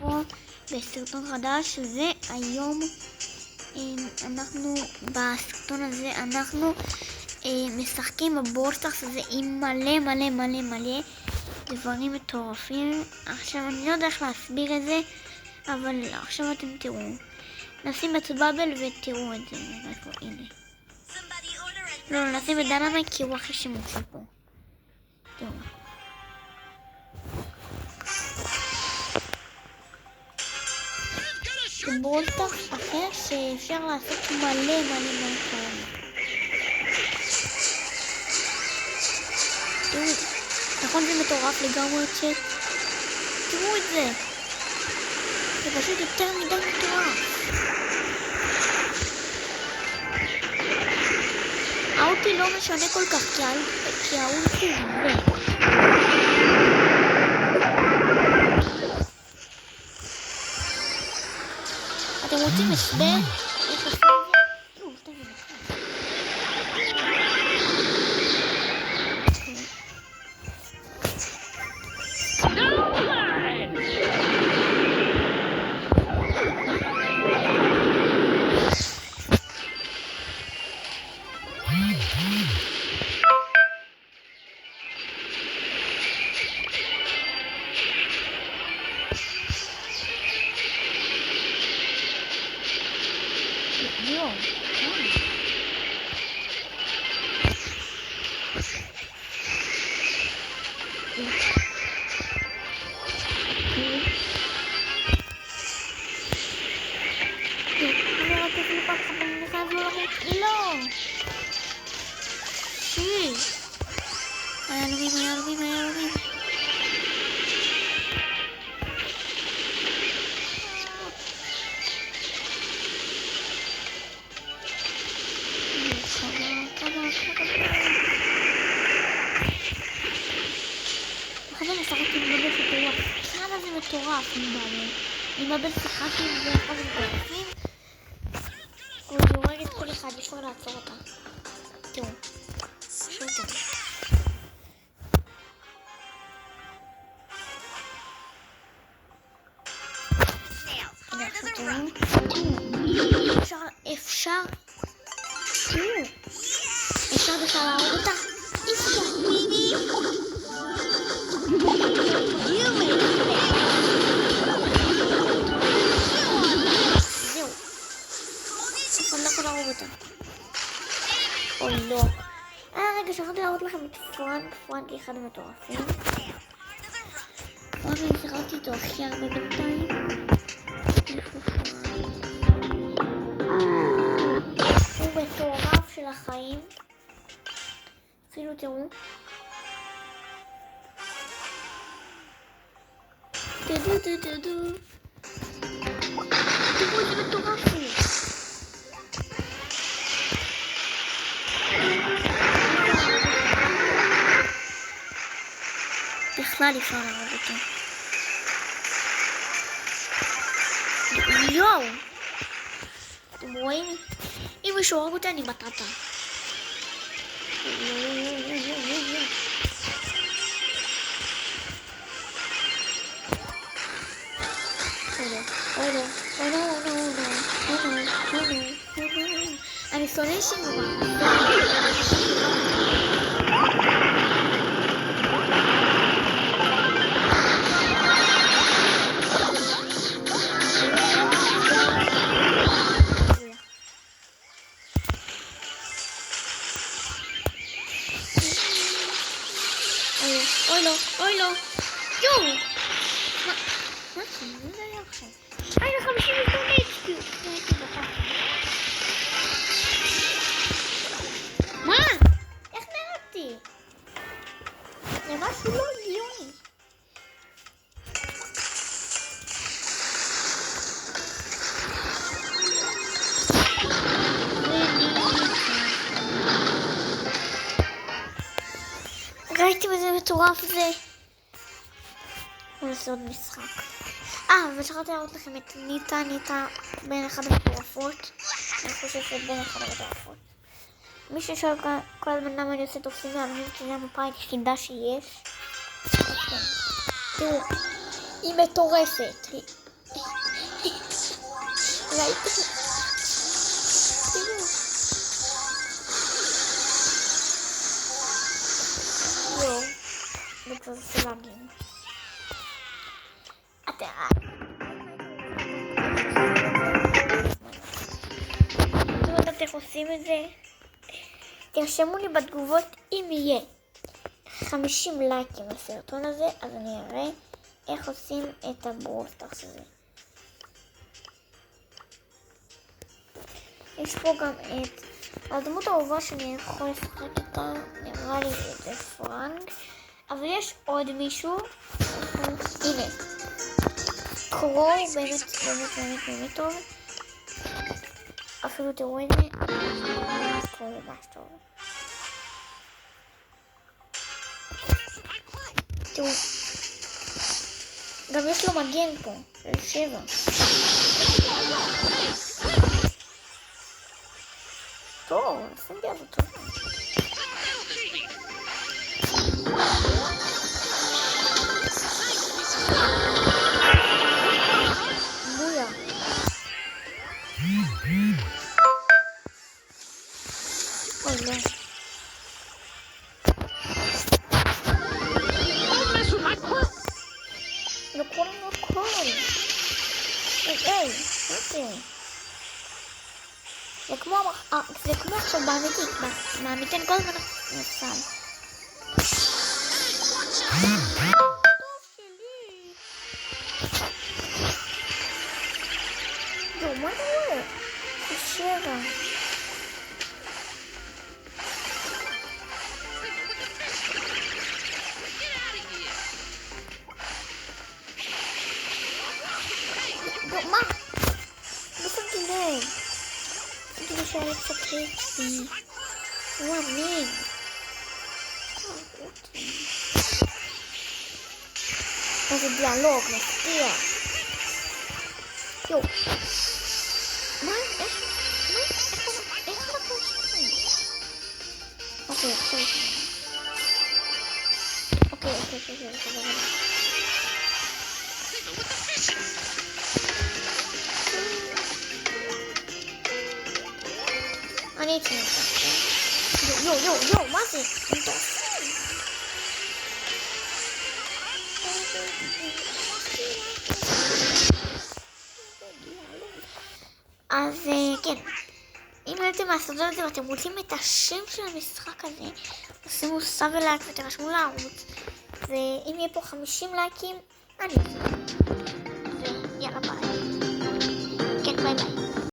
פה בסרטון חדש, והיום אנחנו בסרטון הזה אנחנו משחקים בבורסטארס הזה עם מלא מלא מלא מלא דברים מטורפים. עכשיו אני לא יודע איך להסביר את זה, אבל עכשיו אתם תראו. נשים את בבל ותראו את זה. הנה. לא, נשים את דינמיט כי הוא הכי שימושי פה. תראו. זה בורסטארס אחר שאפשר לעשות מלא מלא מלא כאלה. תראו, נכון זה מטורף לגמרי צ'אט? תראו את זה. זה פשוט יותר מדי מטורף. האולטי לא משנה כל כך כי האולטי זה. אתם רוצים הסבר? איך עושים את זה? תראו, סתם זה נכון. מטורף עם בבל שיחקתי ואחד מטורפים הוא יורג את כל אחד, יש כבר לעצור אותה. תראו, שוב תראו. הנה עכשיו תראו. אפשר בכלל להרוג אותה. אוי לא. רגע, שכחתי להראות לכם את פרנק אחד המטורפים. פרנק אני שיחקתי איתו הכי הרבה בינתיים. הוא מטורף של החיים. אפילו תראו. תראו, זה מטורף לי. בכלל אפשר להרוג אותו. יואו! אתם רואים? אם מישהו הורג אותי אני בטטה. אני שונא שימורה. אוי לא, יואו! מה זה? מה זה היה עכשיו? היה 58 HP! מה? איך נראיתי? זה משהו לא הגיוני. ראיתי איזה מטורף זה. נעשה עוד משחק. ושכחתי להראות לכם את ניטה בין אחד המטורפות. אני חושב שבין אחד המטורפות. מי ששואל כל הזמן למה אני עושה תופסים, אני חושבת שזה המפה היחידה שיש. תראו, היא מטורפת. ראיתי. יואו, זה כבר עושה להגין. איך עושים את זה? תרשמו לי בתגובות אם יהיה 50 לייקים לסרטון הזה, אז אני אראה איך עושים את הברול סטארס הזה. יש פה גם את הדמות האהובה שאני יכול לשחק איתה, נראה לי את פרנק, אבל יש עוד מישהו, הנה, קרוי באמת טוב, אפילו תראו את זה, קרוי ממש טוב. תראו, גם יש לו מגן פה, של 7. טוב, שמתי על אותו. בויה. אוי לא. לא קוראים לו קול. היי, מה זה? זה כמו עכשיו מהמיתן כל הזמן נפסל. טוב שלי. יו, מה אתה רואה? זה 7. יו, מה? לא שמתי לב. כדי שהיה קצת קריטי. הוא אמין. איזה דיאלוג, מפתיע. יו. מה? איך אנחנו עושים? אוקיי, אני אצא לך. יו, מה זה? אז כן, אם אתם מהסרטון הזה ואתם רוצים את השם של המשחק הזה, שימו סאב ולייק ותרשמו לערוץ, ואם יהיה פה 50 לייקים, אני אעשה.